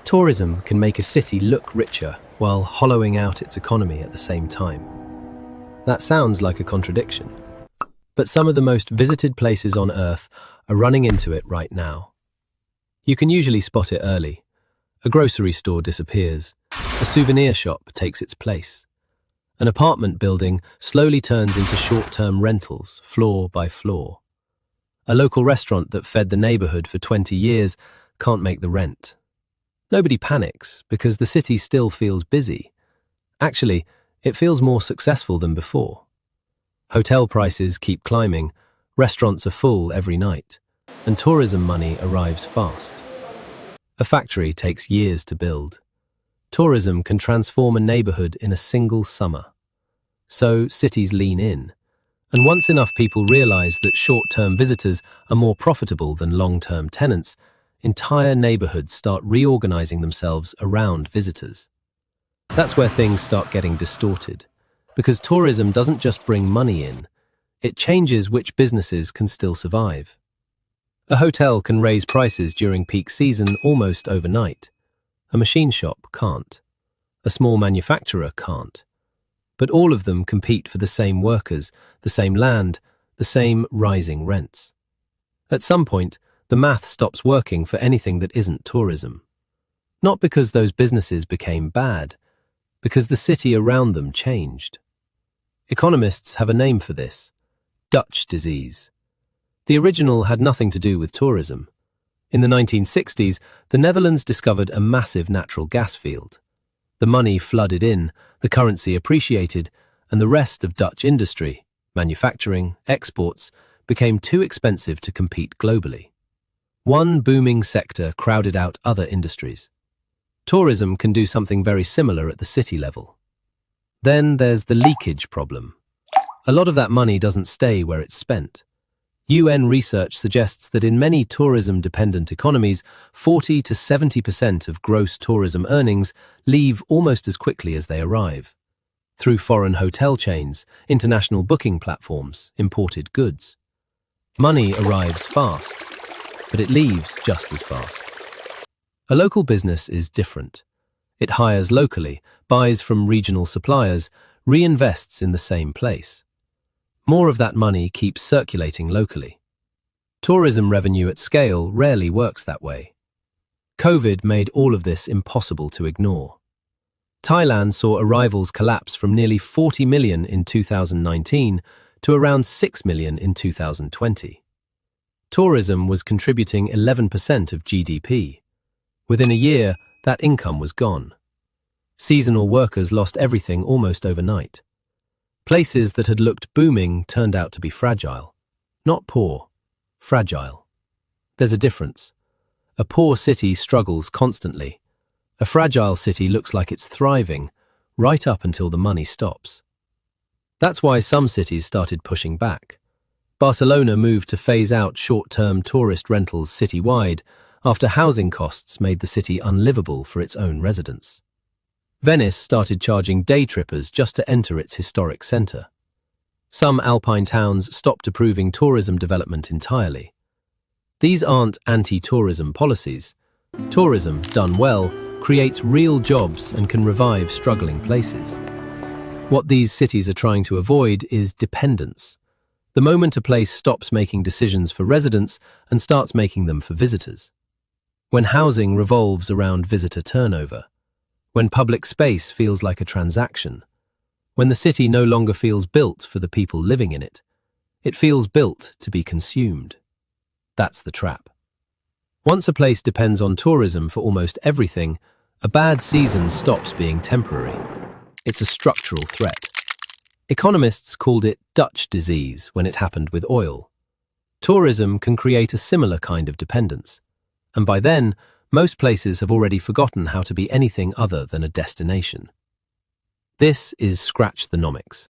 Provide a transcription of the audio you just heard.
Tourism can make a city look richer while hollowing out its economy at the same time. That sounds like a contradiction, but some of the most visited places on Earth are running into it right now. You can usually spot it early. A grocery store disappears. A souvenir shop takes its place. An apartment building slowly turns into short-term rentals, floor by floor. A local restaurant that fed the neighborhood for 20 years can't make the rent. Nobody panics because the city still feels busy. Actually, it feels more successful than before. Hotel prices keep climbing, restaurants are full every night, and tourism money arrives fast. A factory takes years to build. Tourism can transform a neighborhood in a single summer. So cities lean in. And once enough people realize that short-term visitors are more profitable than long-term tenants, entire neighborhoods start reorganizing themselves around visitors. That's where things start getting distorted, because tourism doesn't just bring money in, it changes which businesses can still survive. A hotel can raise prices during peak season almost overnight. A machine shop can't. A small manufacturer can't. But all of them compete for the same workers, the same land, the same rising rents. At some point, the math stops working for anything that isn't tourism. Not because those businesses became bad, because the city around them changed. Economists have a name for this: Dutch disease. The original had nothing to do with tourism. In the 1960s, the Netherlands discovered a massive natural gas field. The money flooded in, the currency appreciated, and the rest of Dutch industry, manufacturing, exports, became too expensive to compete globally. One booming sector crowded out other industries. Tourism can do something very similar at the city level. Then there's the leakage problem. A lot of that money doesn't stay where it's spent. UN research suggests that in many tourism-dependent economies, 40 to 70% of gross tourism earnings leave almost as quickly as they arrive. Through foreign hotel chains, international booking platforms, imported goods. Money arrives fast, but it leaves just as fast. A local business is different. It hires locally, buys from regional suppliers, reinvests in the same place. More of that money keeps circulating locally. Tourism revenue at scale rarely works that way. COVID made all of this impossible to ignore. Thailand saw arrivals collapse from nearly 40 million in 2019 to around 6 million in 2020. Tourism was contributing 11% of GDP. Within a year, that income was gone. Seasonal workers lost everything almost overnight. Places that had looked booming turned out to be fragile. Not poor, fragile. There's a difference. A poor city struggles constantly. A fragile city looks like it's thriving, right up until the money stops. That's why some cities started pushing back. Barcelona moved to phase out short-term tourist rentals citywide after housing costs made the city unlivable for its own residents. Venice started charging day trippers just to enter its historic centre. Some alpine towns stopped approving tourism development entirely. These aren't anti-tourism policies. Tourism, done well, creates real jobs and can revive struggling places. What these cities are trying to avoid is dependence. The moment a place stops making decisions for residents and starts making them for visitors. When housing revolves around visitor turnover. When public space feels like a transaction. When the city no longer feels built for the people living in it. It feels built to be consumed. That's the trap. Once a place depends on tourism for almost everything, a bad season stops being temporary. It's a structural threat. Economists called it Dutch disease when it happened with oil. Tourism can create a similar kind of dependence. And by then, most places have already forgotten how to be anything other than a destination. This is ScratchTheNomics.